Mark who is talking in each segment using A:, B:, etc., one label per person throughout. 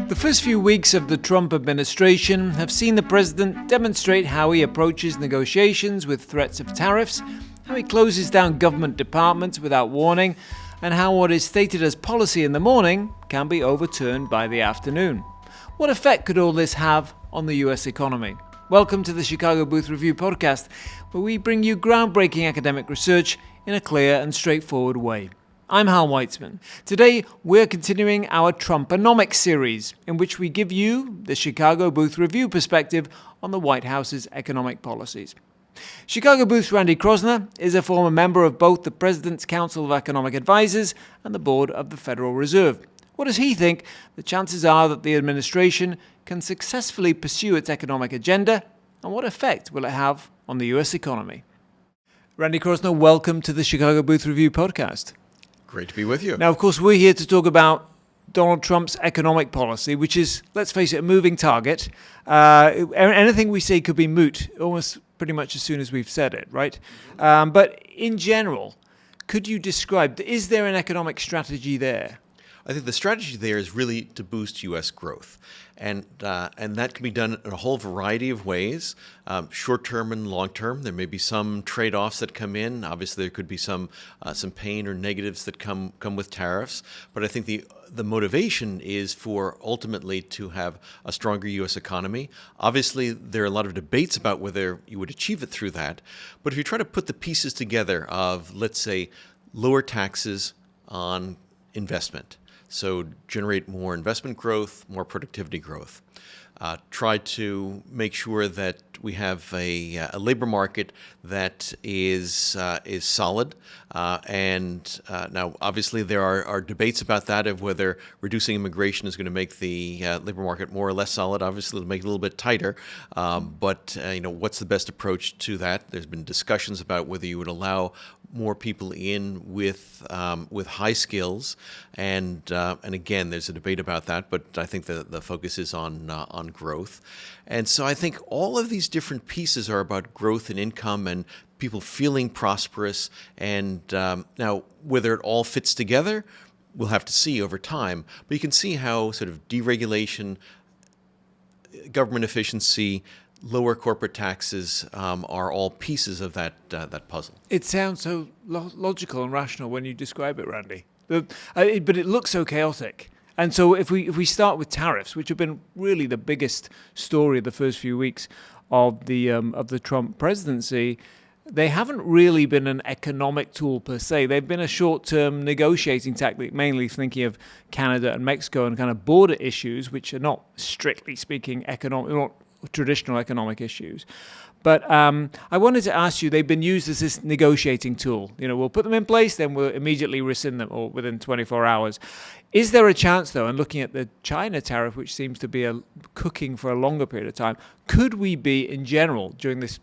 A: The first few weeks of the Trump administration have seen the president demonstrate how he approaches negotiations with threats of tariffs, how he closes down government departments without warning, and how what is stated as policy in the morning can be overturned by the afternoon. What effect could all this have on the US economy? Welcome to the Chicago Booth Review podcast, where we bring you groundbreaking academic research in a clear and straightforward way. I'm Hal Weitzman. Today, we're continuing our Trumponomics series, in which we give you the Chicago Booth Review perspective on the White House's economic policies. Chicago Booth's Randy Kroszner is a former member of both the President's Council of Economic Advisors and the Board of the Federal Reserve. What does he think the chances are that the administration can successfully pursue its economic agenda, and what effect will it have on the U.S. economy? Randy Kroszner, welcome to the Chicago Booth Review podcast.
B: Great to be with you.
A: Now, of course, we're here to talk about Donald Trump's economic policy, which is, let's face it, a moving target. Anything we say could be moot almost pretty much as soon as we've said it, right? But in general, could you describe, is there an economic strategy there?
B: I think the strategy there is really to boost U.S. growth. And that can be done in a whole variety of ways, short-term and long-term. There may be some trade-offs that come in. Obviously, there could be some pain or negatives that come with tariffs. But I think the motivation is for ultimately to have a stronger U.S. economy. Obviously, there are a lot of debates about whether you would achieve it through that. But if you try to put the pieces together of, let's say, lower taxes on investment, so generate more investment growth, more productivity growth. Try to make sure that we have a labor market that is solid. And now, obviously, there are debates about that of whether reducing immigration is going to make the labor market more or less solid. Obviously, it'll make it a little bit tighter. But what's the best approach to that? There's been discussions about whether you would allow more people in with high skills, and again, there's a debate about that. But I think the focus is on growth, and so I think all of these different pieces are about growth and income and people feeling prosperous. And now, whether it all fits together, we'll have to see over time. But you can see how sort of deregulation, government efficiency, lower corporate taxes are all pieces of that puzzle.
A: It sounds so logical and rational when you describe it, Randy. But it looks so chaotic. And so if we start with tariffs, which have been really the biggest story of the first few weeks of the Trump presidency, they haven't really been an economic tool per se. They've been a short-term negotiating tactic, mainly thinking of Canada and Mexico and kind of border issues, which are not strictly speaking not traditional economic issues. But I wanted to ask you, they've been used as this negotiating tool. We'll put them in place, then we'll immediately rescind them or within 24 hours. Is there a chance, though, and looking at the China tariff, which seems to be cooking for a longer period of time, could we be, in general, during this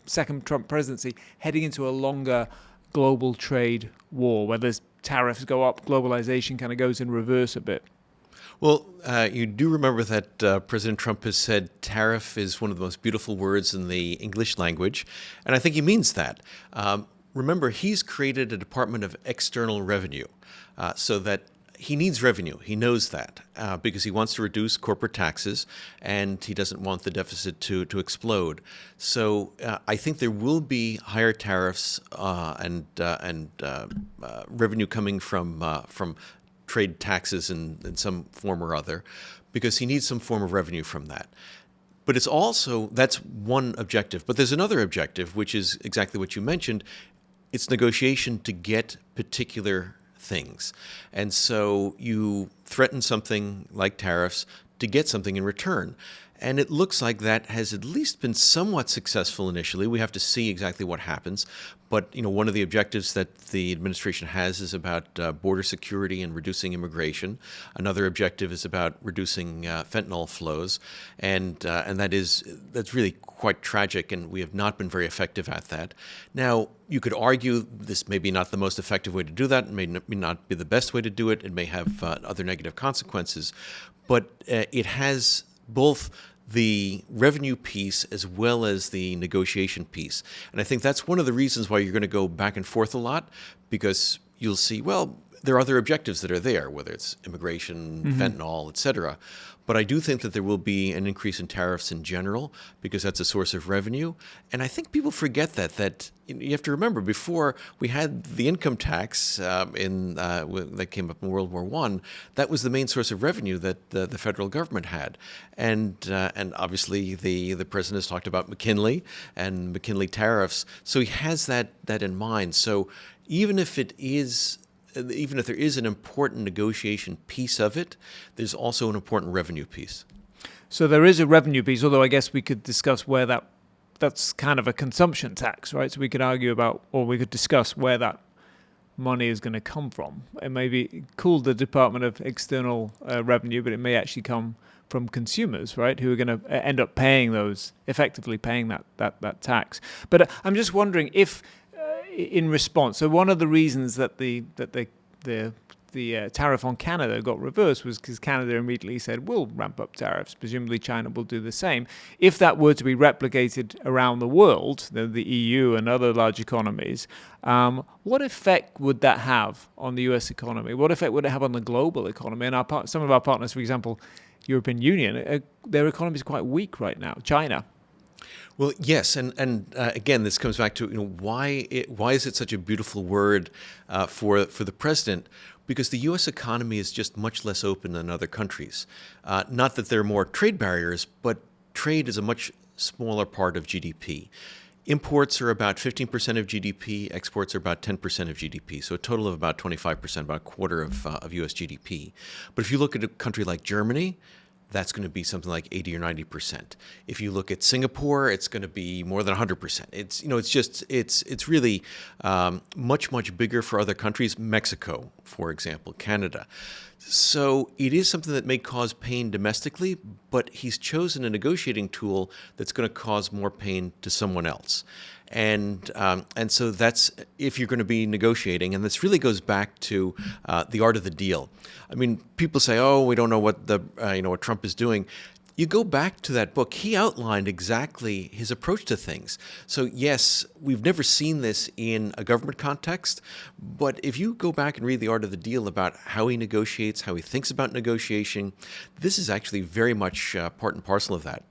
A: second Trump presidency, heading into a longer global trade war, where there's tariffs go up, globalization kind of goes in reverse a bit?
B: Well, you do remember that President Trump has said tariff is one of the most beautiful words in the English language, and I think he means that. Remember, he's created a Department of External Revenue so that he needs revenue. He knows that because he wants to reduce corporate taxes and he doesn't want the deficit to explode. So I think there will be higher tariffs and revenue coming from trade taxes in some form or other, because he needs some form of revenue from that. But it's also, that's one objective. But there's another objective, which is exactly what you mentioned. It's negotiation to get particular things. And so you threaten something like tariffs to get something in return. And it looks like that has at least been somewhat successful initially. We have to see exactly what happens. But one of the objectives that the administration has is about border security and reducing immigration. Another objective is about reducing fentanyl flows, and that's really quite tragic. And we have not been very effective at that. Now, you could argue this may be not the most effective way to do that. It may not be the best way to do it. It may have other negative consequences, but it has both the revenue piece as well as the negotiation piece. And I think that's one of the reasons why you're going to go back and forth a lot, because you'll see, well, there are other objectives that are there, whether it's immigration, fentanyl, et cetera. But I do think that there will be an increase in tariffs in general because that's a source of revenue. And I think people forget that you have to remember, before we had the income tax that came up in World War I, that was the main source of revenue that the federal government had. And obviously the president has talked about McKinley and McKinley tariffs. So he has that in mind. So even if there is an important negotiation piece of it, there's also an important revenue piece.
A: So there is a revenue piece, although I guess we could discuss where that's kind of a consumption tax, right? So we could argue about, or we could discuss where that money is going to come from. It may be called the Department of External Revenue, but it may actually come from consumers, right, who are going to end up effectively paying that tax. But I'm just wondering if, in response, so one of the reasons that the tariff on Canada got reversed was because Canada immediately said, we'll ramp up tariffs. Presumably China will do the same. If that were to be replicated around the world, the EU and other large economies, what effect would that have on the US economy? What effect would it have on the global economy? And some of our partners, for example, European Union, their economy is quite weak right now. China.
B: Well, yes, and again, this comes back to why is it such a beautiful word for the president? Because the U.S. economy is just much less open than other countries. Not that there are more trade barriers, but trade is a much smaller part of GDP. Imports are about 15% of GDP. Exports are about 10% of GDP. So a total of about 25%, about a quarter of U.S. GDP. But if you look at a country like Germany, that's going to be something like 80 or 90%. If you look at Singapore, it's going to be more than 100%. It's really much bigger for other countries. Mexico, for example, Canada. So it is something that may cause pain domestically, but he's chosen a negotiating tool that's going to cause more pain to someone else. And so that's if you're going to be negotiating, and this really goes back to the art of the deal. I mean, people say, "Oh, we don't know what what Trump is doing." You go back to that book, he outlined exactly his approach to things. So yes, we've never seen this in a government context, but if you go back and read The Art of the Deal about how he negotiates, how he thinks about negotiation, this is actually very much part and parcel of that.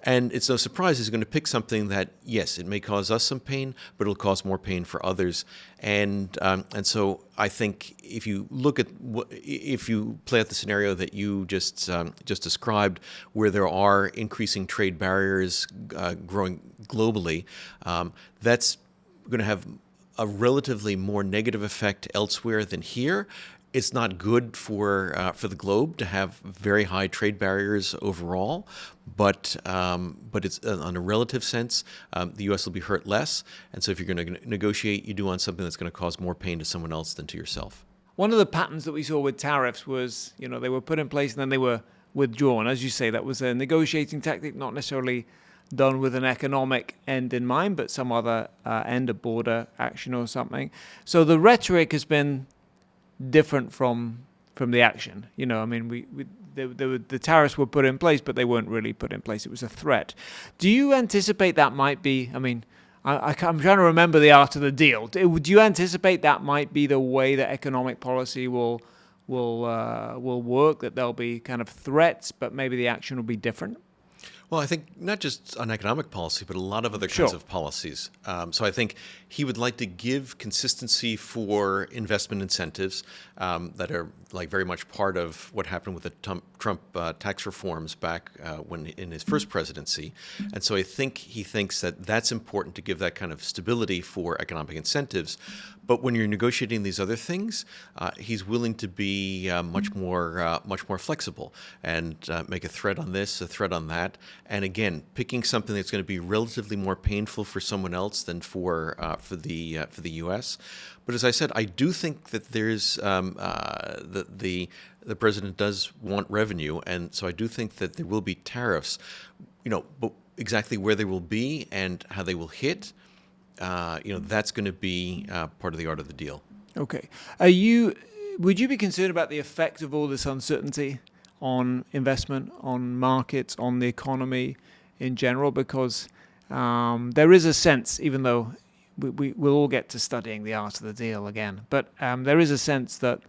B: And it's no surprise he's going to pick something that, yes, it may cause us some pain, but it'll cause more pain for others. And so I think if you play out the scenario that you just described, where there are increasing trade barriers growing globally, that's going to have a relatively more negative effect elsewhere than here. It's not good for the globe to have very high trade barriers overall, but it's on a relative sense, the U.S. will be hurt less. And so if you're going to negotiate, you do on something that's going to cause more pain to someone else than to yourself.
A: One of the patterns that we saw with tariffs was, they were put in place and then they were withdrawn. As you say, that was a negotiating tactic, not necessarily done with an economic end in mind, but some other end, a border action or something. So the rhetoric has been different from the action. The tariffs were put in place, but they weren't really put in place. It was a threat. Do you anticipate that might be, I'm trying to remember the art of the deal. Do you anticipate that might be the way that economic policy will work, that there'll be kind of threats, but maybe the action will be different?
B: Well, I think not just on economic policy, but a lot of other kinds of policies. So I think he would like to give consistency for investment incentives that are very much part of what happened with the Trump tax reforms back when in his first presidency. And so I think he thinks that that's important to give that kind of stability for economic incentives. But when you're negotiating these other things, he's willing to be much more flexible and make a threat on this, a threat on that, and again, picking something that's going to be relatively more painful for someone else than for the U.S. But as I said, I do think that there's the president does want revenue, and so I do think that there will be tariffs. But exactly where they will be and how they will hit. That's going to be part of the art of the deal.
A: Okay. Would you be concerned about the effect of all this uncertainty on investment, on markets, on the economy in general? Because there is a sense, even though we'll all get to studying the art of the deal again. But there is a sense that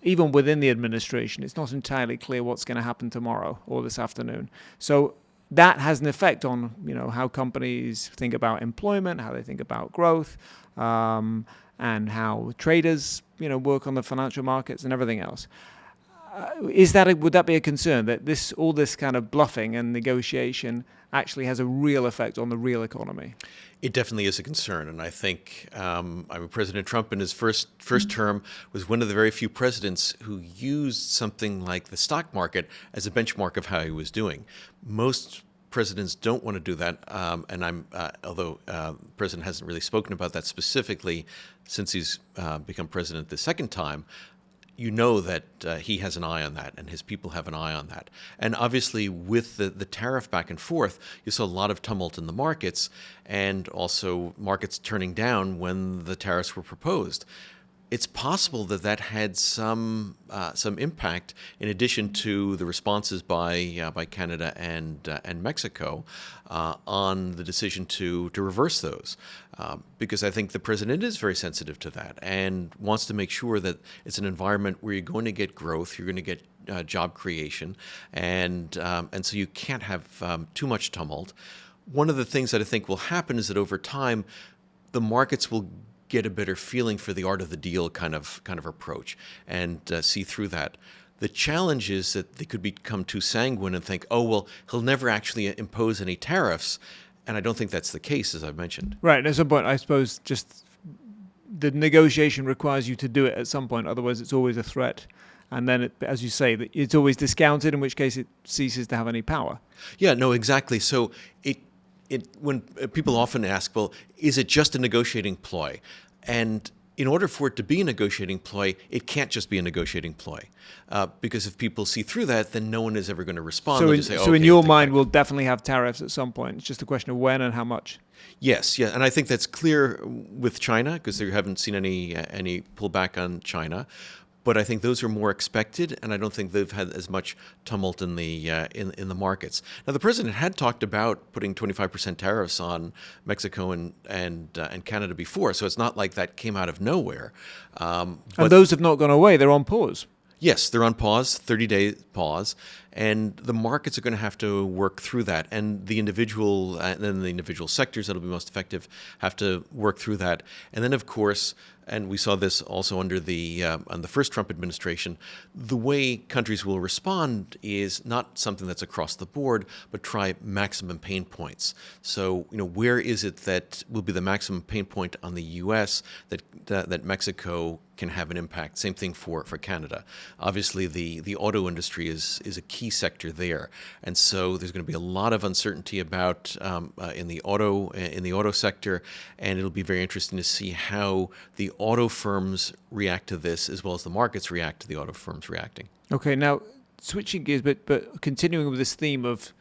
A: even within the administration, it's not entirely clear what's going to happen tomorrow or this afternoon. So that has an effect on, how companies think about employment, how they think about growth, and how traders, work on the financial markets and everything else. Would that be a concern that all this kind of bluffing and negotiation actually has a real effect on the real economy?
B: It definitely is a concern, and I think President Trump in his first term was one of the very few presidents who used something like the stock market as a benchmark of how he was doing. Most presidents don't want to do that, and although the president hasn't really spoken about that specifically since he's become president the second time, that he has an eye on that and his people have an eye on that. And obviously with the tariff back and forth, you saw a lot of tumult in the markets and also markets turning down when the tariffs were proposed. It's possible that had some impact in addition to the responses by Canada and Mexico on the decision to reverse those, because I think the president is very sensitive to that and wants to make sure that it's an environment where you're going to get growth, you're going to get job creation, and so you can't have too much tumult. One of the things that I think will happen is that over time, the markets will get a better feeling for the art of the deal kind of approach and see through that. The challenge is that they could become too sanguine and think, oh, well, he'll never actually impose any tariffs. And I don't think that's the case, as I've mentioned.
A: Right. At some point, I suppose just the negotiation requires you to do it at some point. Otherwise, it's always a threat. And then, as you say, it's always discounted, in which case it ceases to have any power.
B: Yeah, no, exactly. So when people often ask, well, is it just a negotiating ploy? And in order for it to be a negotiating ploy, it can't just be a negotiating ploy. Because if people see through that, then no one is ever going to respond.
A: So in your mind, we'll definitely have tariffs at some point. It's just a question of when and how much.
B: Yes, yeah, and I think that's clear with China because they haven't seen any pullback on China. But I think those are more expected, and I don't think they've had as much tumult in the markets. Now, the president had talked about putting 25% tariffs on Mexico and Canada before, so it's not like that came out of nowhere.
A: And those have not gone away; they're on pause.
B: Yes, they're on pause, 30-day pause, and the markets are going to have to work through that, and the individual sectors that'll be most effective have to work through that, and then of course. And we saw this also under on the first Trump administration. The way countries will respond is not something that's across the board, but try maximum pain points. So, where is it that will be the maximum pain point on the U.S. that Mexico can have an impact? Same thing for Canada. Obviously, the auto industry is a key sector there, and so there's going to be a lot of uncertainty about in the auto sector, and it'll be very interesting to see how the auto firms react to this as well as the markets react to the auto firms reacting.
A: Okay, now switching gears, but continuing with this theme of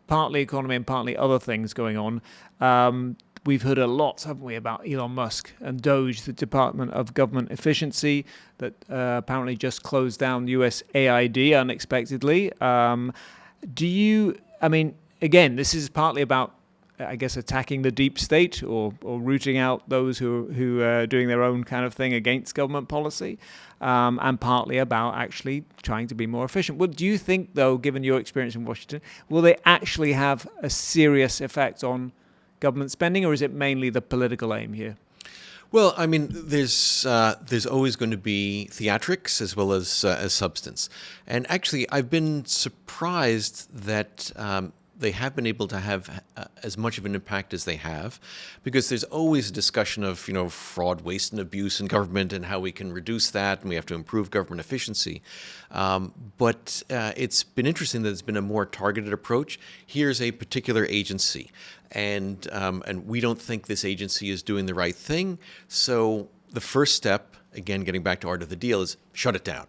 A: partly economy and partly other things going on, we've heard a lot, haven't we, about Elon Musk and DOGE, the Department of Government Efficiency, that apparently just closed down USAID unexpectedly. Again, this is partly about, I guess, attacking the deep state or rooting out those who are doing their own kind of thing against government policy, and partly about actually trying to be more efficient. What do you think, though, given your experience in Washington, will they actually have a serious effect on government spending, or is it mainly the political aim here?
B: Well, I mean, there's always going to be theatrics as well as substance, and actually, I've been surprised that they have been able to have as much of an impact as they have, because there's always a discussion of fraud, waste, and abuse in government and how we can reduce that, and we have to improve government efficiency. But it's been interesting that it's been a more targeted approach. Here's a particular agency, and we don't think this agency is doing the right thing. So the first step, again, getting back to art of the deal, is shut it down.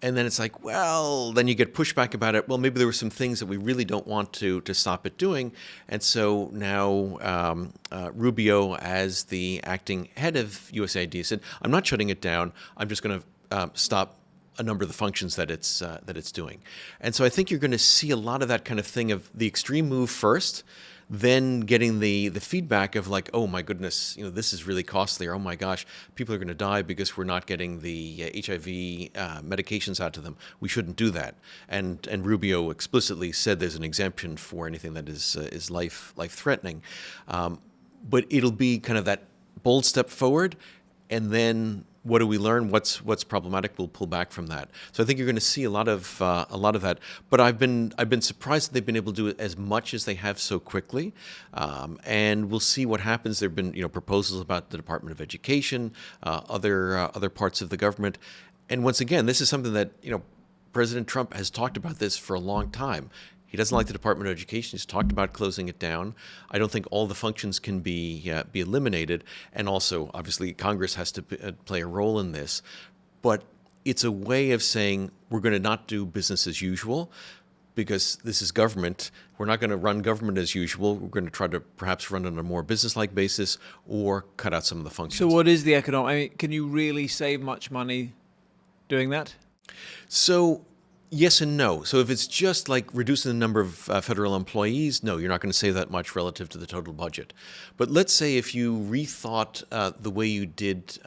B: And then it's like, well, then you get pushback about it. Well, maybe there were some things that we really don't want to stop it doing. And so now Rubio, as the acting head of USAID, said, I'm not shutting it down. I'm just going to stop a number of the functions that it's doing. And so I think you're going to see a lot of that kind of thing of the extreme move first, then getting the feedback of like, oh my goodness, this is really costly, or oh my gosh, people are going to die because we're not getting the HIV medications out to them. We shouldn't do that. And Rubio explicitly said there's an exemption for anything that is life threatening. But it'll be kind of that bold step forward, and then what do we learn? What's problematic? We'll pull back from that. So I think you're going to see a lot of that. But I've been surprised that they've been able to do it as much as they have so quickly. And we'll see what happens. There've been proposals about the Department of Education, other parts of the government, and once again, this is something that President Trump has talked about this for a long time. He doesn't like the Department of Education. He's talked about closing it down. I don't think all the functions can be eliminated. And also, obviously, Congress has to play a role in this. But it's a way of saying we're going to not do business as usual because this is government. We're not going to run government as usual. We're going to try to perhaps run on a more business-like basis or cut out some of the functions.
A: So what is the economic? I mean, can you really save much money doing that?
B: So yes and no. So if it's just like reducing the number of federal employees, no, you're not going to save that much relative to the total budget. But let's say if you rethought the way you did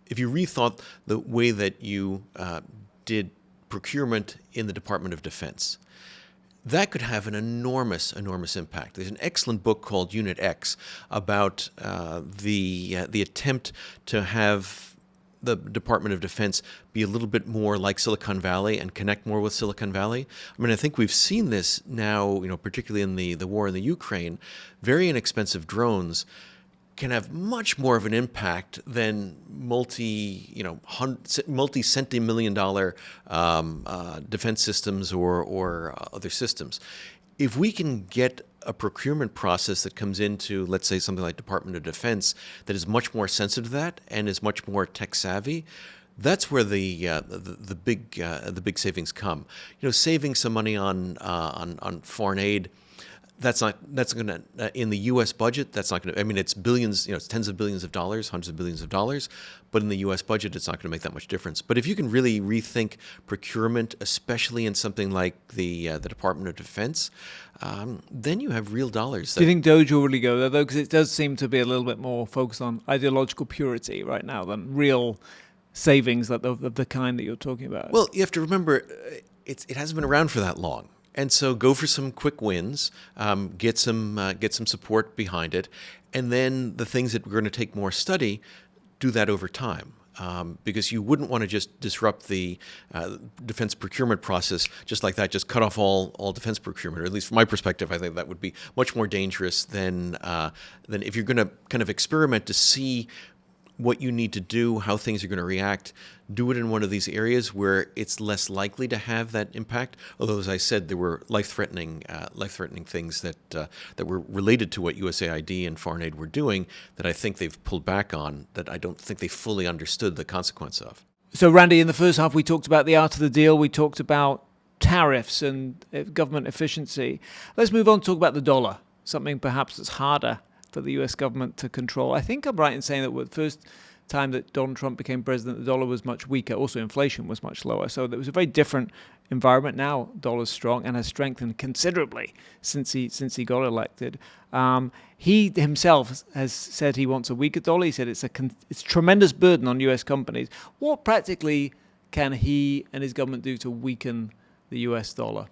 B: if you rethought the way that you did procurement in the Department of Defense, that could have an enormous impact. There's an excellent book called Unit X about the attempt to have the Department of Defense be a little bit more like Silicon Valley and connect more with Silicon Valley. I mean, I think we've seen this now, particularly in the war in the Ukraine. Very inexpensive drones can have much more of an impact than multi-centi-million-dollar defense systems or other systems. If we can get a procurement process that comes into, let's say, something like Department of Defense that is much more sensitive to that and is much more tech savvy, that's where the big savings come. Saving some money on foreign aid. That's going to in the U.S. budget. That's not going to. I mean, it's billions. It's tens of billions of dollars, hundreds of billions of dollars. But in the U.S. budget, it's not going to make that much difference. But if you can really rethink procurement, especially in something like the Department of Defense, then you have real dollars.
A: Do you think DOGE will really go there, though? Because it does seem to be a little bit more focused on ideological purity right now than real savings of the kind that you're talking about.
B: Well, you have to remember, it hasn't been around for that long. And so go for some quick wins, get some support behind it, and then the things that we're going to take more study, do that over time. Because you wouldn't want to just disrupt the defense procurement process just like that, just cut off all defense procurement, or at least from my perspective, I think that would be much more dangerous than if you're going to kind of experiment to see what you need to do, how things are going to react. Do it in one of these areas where it's less likely to have that impact. Although, as I said, there were life-threatening things that were related to what USAID and foreign aid were doing that I think they've pulled back on, that I don't think they fully understood the consequence of.
A: So, Randy, in the first half, we talked about the art of the deal. We talked about tariffs and government efficiency. Let's move on to talk about the dollar, something perhaps that's harder for the U.S. government to control. I think I'm right in saying that the first time that Donald Trump became president, the dollar was much weaker. Also, inflation was much lower. So there was a very different environment. Now, dollar's strong and has strengthened considerably since he got elected. He himself has said he wants a weaker dollar. He said it's a tremendous burden on U.S. companies. What practically can he and his government do to weaken the U.S. dollar?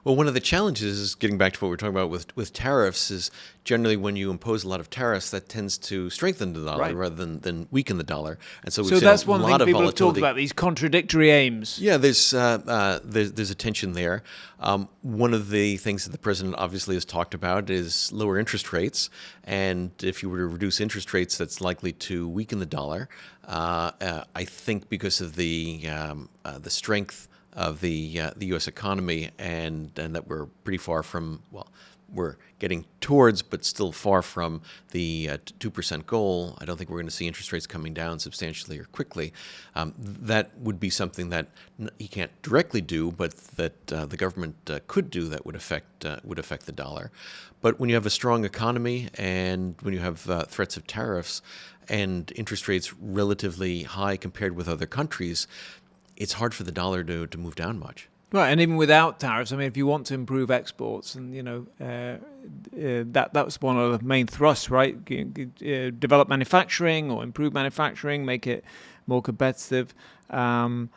B: Well, one of the challenges is, getting back to what we're talking about with tariffs, is generally when you impose a lot of tariffs, that tends to strengthen the dollar rather than weaken the dollar. And so we've seen
A: that's
B: a
A: one
B: lot
A: thing
B: of
A: people
B: volatility.
A: have talked about, these contradictory aims.
B: Yeah, there's a tension there. One of the things that the president obviously has talked about is lower interest rates. And if you were to reduce interest rates, that's likely to weaken the dollar. I think because of the strength of the U.S. economy and that we're pretty far from, well, we're getting towards, but still far from the 2% goal. I don't think we're going to see interest rates coming down substantially or quickly. That would be something that he can't directly do, but that the government could do that would affect the dollar. But when you have a strong economy and when you have threats of tariffs and interest rates relatively high compared with other countries, it's hard for the dollar to move down much.
A: Right, and even without tariffs, I mean, if you want to improve exports, and that was one of the main thrusts, right? Develop manufacturing or improve manufacturing, make it more competitive. Then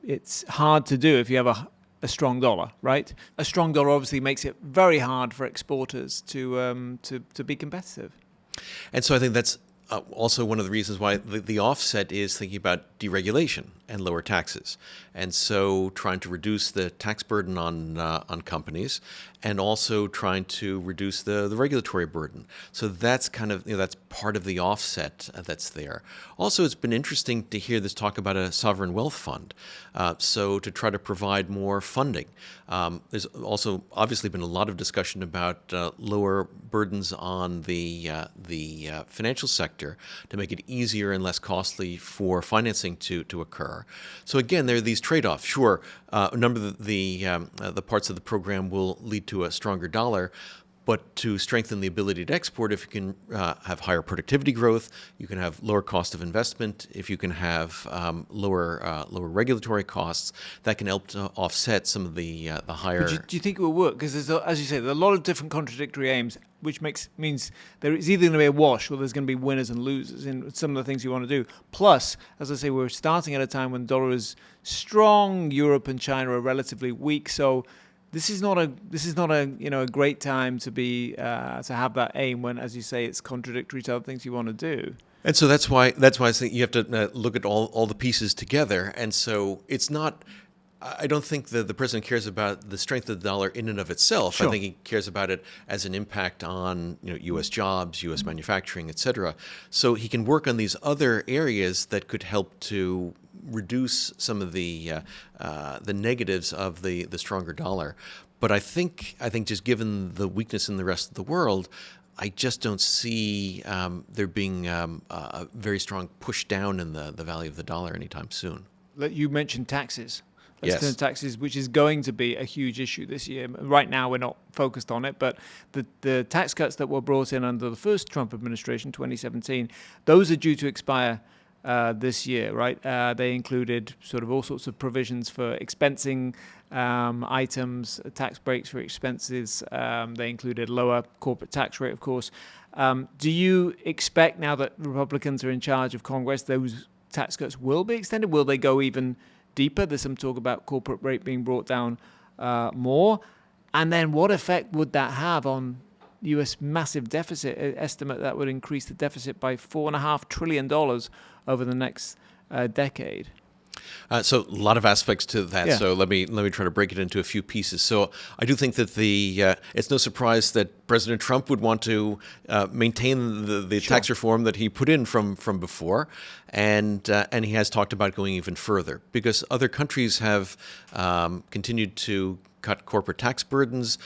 A: it's hard to do if you have a strong dollar, right? A strong dollar obviously makes it very hard for exporters to be competitive.
B: And so I think that's also one of the reasons why the offset is thinking about deregulation and lower taxes. And so trying to reduce the tax burden on companies, and also trying to reduce the regulatory burden. So that's kind of, that's part of the offset that's there. Also, it's been interesting to hear this talk about a sovereign wealth fund. So to try to provide more funding. There's also obviously been a lot of discussion about lower burdens on the financial sector to make it easier and less costly for financing to occur. So again, there are these trade-offs. Sure, a number of the parts of the program will lead to a stronger dollar, but to strengthen the ability to export, if you can have higher productivity growth, you can have lower cost of investment, if you can have lower regulatory costs, that can help to offset some of the higher.
A: But do you think it will work? Because as you say, there are a lot of different contradictory aims, which means there is either going to be a wash or there's going to be winners and losers in some of the things you want to do. Plus, as I say, we're starting at a time when the dollar is strong, Europe and China are relatively weak, so this is not a great time to be to have that aim when, as you say, it's contradictory to other things you want to do.
B: And so that's why I think you have to look at all the pieces together. And so it's not. I don't think that the president cares about the strength of the dollar in and of itself.
A: Sure.
B: I think he cares about it as an impact on U.S. jobs, U.S. manufacturing, et cetera. So he can work on these other areas that could help to reduce some of the negatives of the stronger dollar. But I think just given the weakness in the rest of the world, I just don't see there being a very strong push down in the value of the dollar anytime soon.
A: You mentioned taxes.
B: Yes.
A: Turn taxes, which is going to be a huge issue this year. Right now, we're not focused on it, but the tax cuts that were brought in under the first Trump administration, 2017, those are due to expire this year, right? They included sort of all sorts of provisions for expensing items, tax breaks for expenses. They included lower corporate tax rate, of course. Do you expect, now that Republicans are in charge of Congress, those tax cuts will be extended? Will they go even deeper? There's some talk about corporate rate being brought down more. And then what effect would that have on U.S. massive deficit? Estimate that would increase the deficit by $4.5 trillion over the next decade.
B: So a lot of aspects to that.
A: Yeah.
B: So let me try to break it into a few pieces. So I do think that it's no surprise that President Trump would want to maintain the
A: Sure.
B: tax reform that he put in from before, and he has talked about going even further because other countries have continued to cut corporate tax burdens.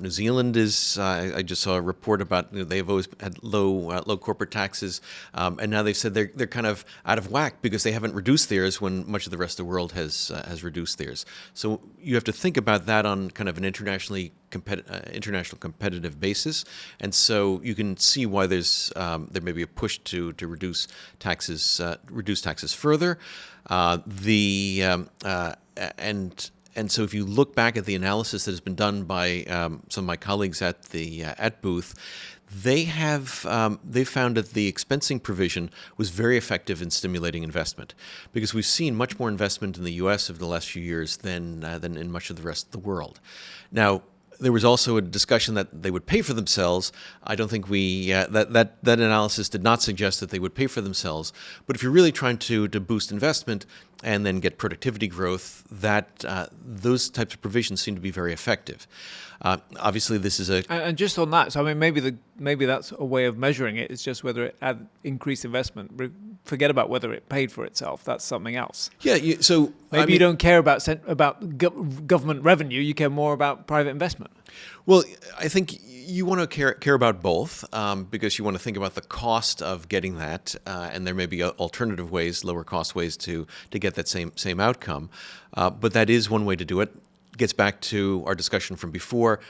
B: New Zealand is. I just saw a report about they've always had low corporate taxes, and now they've said they're kind of out of whack because they haven't reduced theirs when much of the rest of the world has reduced theirs. So you have to think about that on kind of an international competitive basis, and so you can see why there may be a push to reduce taxes further. And so if you look back at the analysis that has been done by some of my colleagues at Booth, they found that the expensing provision was very effective in stimulating investment because we've seen much more investment in the U.S. over the last few years than in much of the rest of the world. Now, there was also a discussion that they would pay for themselves. I don't think that analysis did not suggest that they would pay for themselves. But if you're really trying to boost investment and then get productivity growth, those types of provisions seem to be very effective. Obviously, this is
A: and just on that. So I mean, maybe that's a way of measuring it. It's just whether it had increased investment. Forget about whether it paid for itself. That's something else.
B: Yeah. So
A: maybe you don't care about government revenue. You care more about private investment.
B: Well, I think you want to care about both because you want to think about the cost of getting that, and there may be alternative ways, lower cost ways to get that same outcome. But that is one way to do it. Gets back to our discussion from before.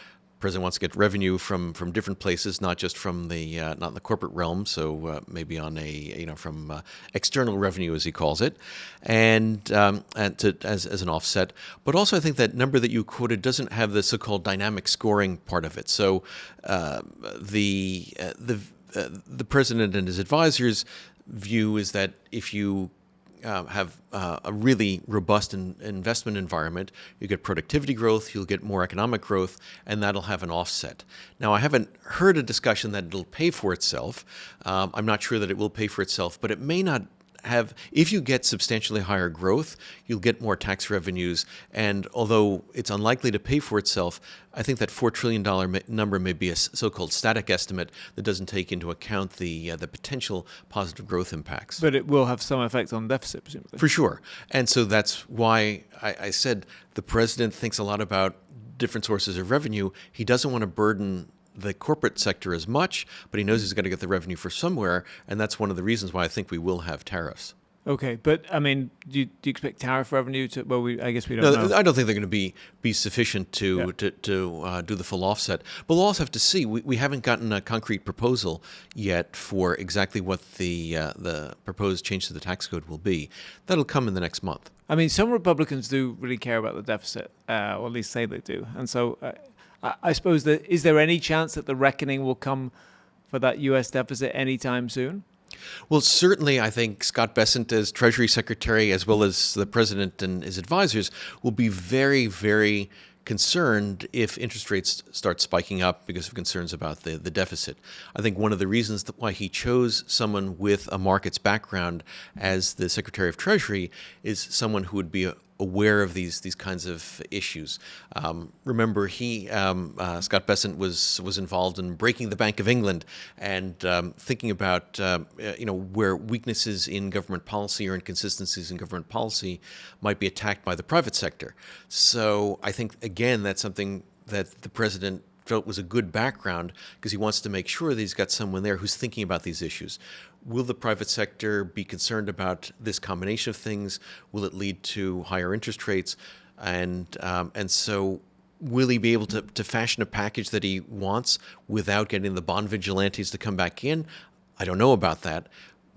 B: president wants to get revenue from different places, not just from the not in the corporate realm. So maybe on from external revenue, as he calls it, and as an offset. But also, I think that number that you quoted doesn't have the so-called dynamic scoring part of it. So the president and his advisors' view is that if you have a really robust investment environment, you get productivity growth, you'll get more economic growth, and that'll have an offset. Now, I haven't heard a discussion that it'll pay for itself. I'm not sure that it will pay for itself, but it may not have. If you get substantially higher growth, you'll get more tax revenues. And although it's unlikely to pay for itself, I think that $4 trillion number may be a so-called static estimate that doesn't take into account the potential positive growth impacts.
A: But it will have some effect on deficit, presumably.
B: For sure. And so that's why I said the president thinks a lot about different sources of revenue. He doesn't want to burden the corporate sector as much, but he knows he's got to get the revenue for somewhere, and that's one of the reasons why I think we will have tariffs.
A: Okay, but I mean, do you expect tariff revenue to? Well, I guess we don't know.
B: I don't think they're going to be sufficient to do the full offset. But we'll also have to see. We haven't gotten a concrete proposal yet for exactly what the proposed change to the tax code will be. That'll come in the next month.
A: I mean, some Republicans do really care about the deficit, or at least say they do, and so. I suppose is there any chance that the reckoning will come for that U.S. deficit anytime soon?
B: Well, certainly, I think Scott Bessent, as Treasury Secretary, as well as the president and his advisors, will be very, very concerned if interest rates start spiking up because of concerns about the deficit. I think one of the reasons why he chose someone with a markets background as the Secretary of Treasury is someone who would be aware of these kinds of issues. Remember, Scott Bessent was involved in breaking the Bank of England and thinking about where weaknesses in government policy or inconsistencies in government policy might be attacked by the private sector. So I think again that's something that the president felt was a good background because he wants to make sure that he's got someone there who's thinking about these issues. Will the private sector be concerned about this combination of things? Will it lead to higher interest rates? And so will he be able to fashion a package that he wants without getting the bond vigilantes to come back in? I don't know about that.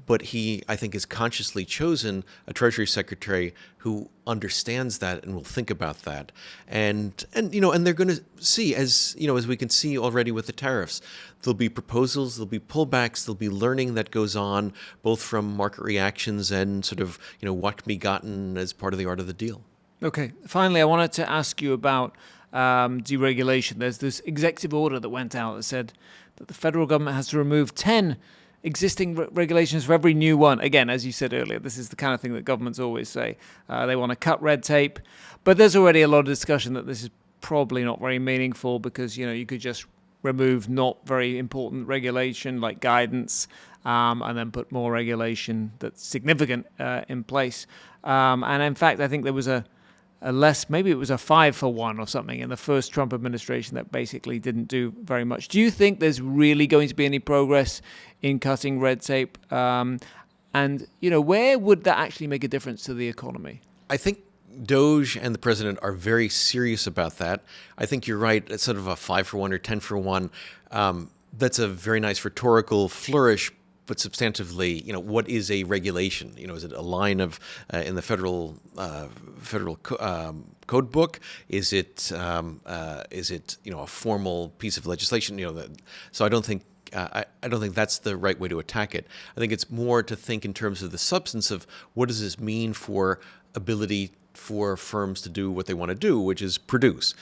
B: But he, I think, has consciously chosen a Treasury Secretary who understands that and will think about that. And they're going to see, as we can see already with the tariffs, there'll be proposals, there'll be pullbacks, there'll be learning that goes on, both from market reactions and sort of, what can be gotten as part of the art of the deal.
A: Okay. Finally, I wanted to ask you about deregulation. There's this executive order that went out that said that the federal government has to remove 10 existing regulations for every new one. Again, as you said earlier, this is the kind of thing that governments always say. They want to cut red tape. But there's already a lot of discussion that this is probably not very meaningful because, you could just remove not very important regulation like guidance and then put more regulation that's significant in place. And in fact, I think there was maybe it was a 5-for-1 or something in the first Trump administration that basically didn't do very much. Do you think there's really going to be any progress in cutting red tape? And, where would that actually make a difference to the economy?
B: I think DOGE and the president are very serious about that. I think you're right. It's sort of a 5-for-1 or 10-for-1. That's a very nice rhetorical flourish. But substantively, what is a regulation? Is it a line of in the federal code book? Is it a formal piece of legislation? So I don't think that's the right way to attack it. I think it's more to think in terms of the substance of what does this mean for ability for firms to do what they want to do, which is produce.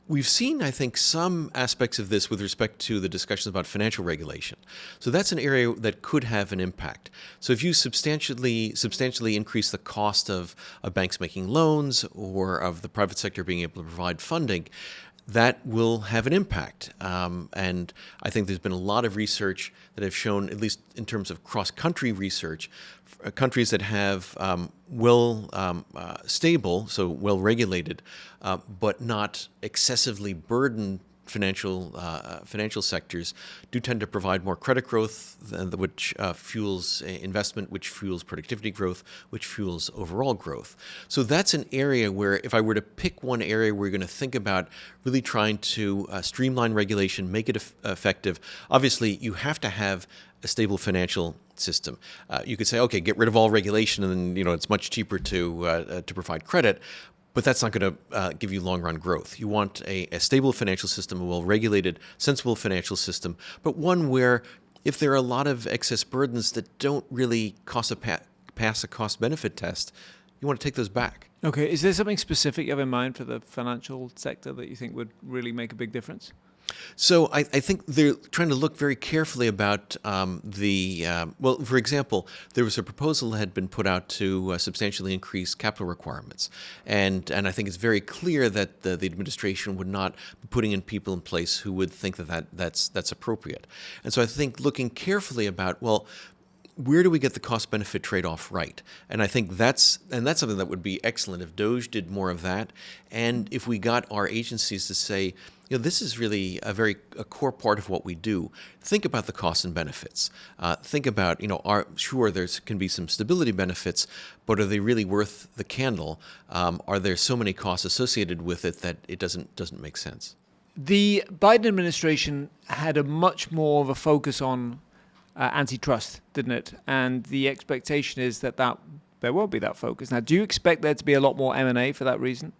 B: We've seen, I think, some aspects of this with respect to the discussions about financial regulation. So that's an area that could have an impact. So if you substantially increase the cost of banks making loans or of the private sector being able to provide funding, that will have an impact. And I think there's been a lot of research that have shown, at least in terms of cross-country research, countries that have stable, so well-regulated, but not excessively burdened financial sectors do tend to provide more credit growth, which fuels investment, which fuels productivity growth, which fuels overall growth. So that's an area where, if I were to pick one area where you're going to think about really trying to streamline regulation, make it effective, obviously you have to have a stable financial system. You could say, okay, get rid of all regulation, and then it's much cheaper to provide credit. But that's not going to give you long-run growth. You want a stable financial system, a well-regulated, sensible financial system, but one where, if there are a lot of excess burdens that don't really pass a cost-benefit test, you want to take those back.
A: Okay, is there something specific you have in mind for the financial sector that you think would really make a big difference?
B: So I think they're trying to look very carefully about well, for example, there was a proposal that had been put out to substantially increase capital requirements. And I think it's very clear that the administration would not be putting in people in place who would think that's appropriate. And so I think looking carefully about, well, where do we get the cost-benefit trade-off right? And I think that's something that would be excellent if DOGE did more of that, and if we got our agencies to say, this is really a core part of what we do. Think about the costs and benefits. Think about, sure, there can be some stability benefits, but are they really worth the candle? Are there so many costs associated with it that it doesn't make sense?
A: The Biden administration had a much more of a focus on antitrust, didn't it? And the expectation is that there won't be that focus. Now, do you expect there to be a lot more M&A for that reason?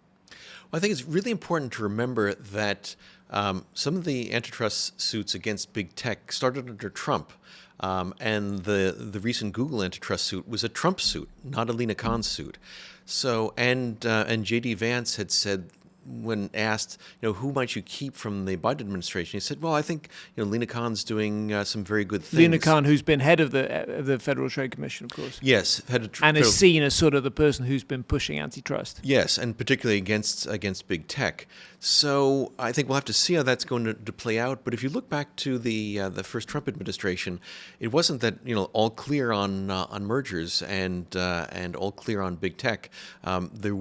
B: Well, I think it's really important to remember that some of the antitrust suits against big tech started under Trump. And the recent Google antitrust suit was a Trump suit, not a Lina Khan suit. So, and J.D. Vance had said, when asked, who might you keep from the Biden administration, he said, well, I think, Lina Khan's doing some very good things.
A: Lina Khan, who's been head of the Federal Trade Commission, of course.
B: Yes.
A: And is seen as sort of the person who's been pushing antitrust.
B: Yes, and particularly against big tech. So I think we'll have to see how that's going to play out. But if you look back to the first Trump administration, it wasn't that, all clear on mergers and all clear on big tech. There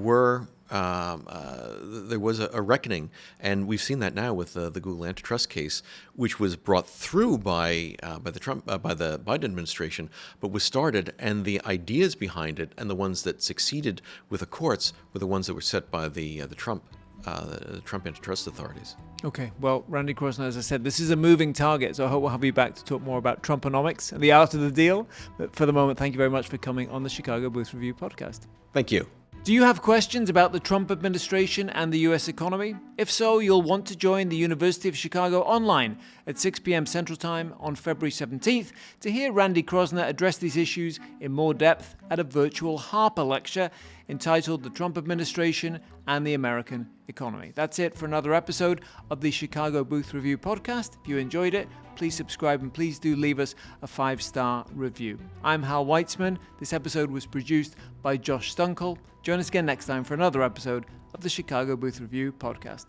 B: was a reckoning, and we've seen that now with the Google antitrust case, which was brought through by the Biden administration, but was started, and the ideas behind it and the ones that succeeded with the courts were the ones that were set by the Trump antitrust authorities.
A: Okay, well, Randy Kroszner, as I said, this is a moving target, so I hope we'll have you back to talk more about Trumponomics and the art of the deal. But for the moment, thank you very much for coming on the Chicago Booth Review podcast.
B: Thank you.
A: Do you have questions about the Trump administration and the U.S. economy? If so, you'll want to join the University of Chicago online at 6 p.m. Central Time on February 17th to hear Randy Kroszner address these issues in more depth at a virtual Harper lecture entitled The Trump Administration and the American Economy. That's it for another episode of the Chicago Booth Review podcast. If you enjoyed it, please subscribe and please do leave us a 5-star review. I'm Hal Weitzman. This episode was produced by Josh Stunkel. Join us again next time for another episode of the Chicago Booth Review podcast.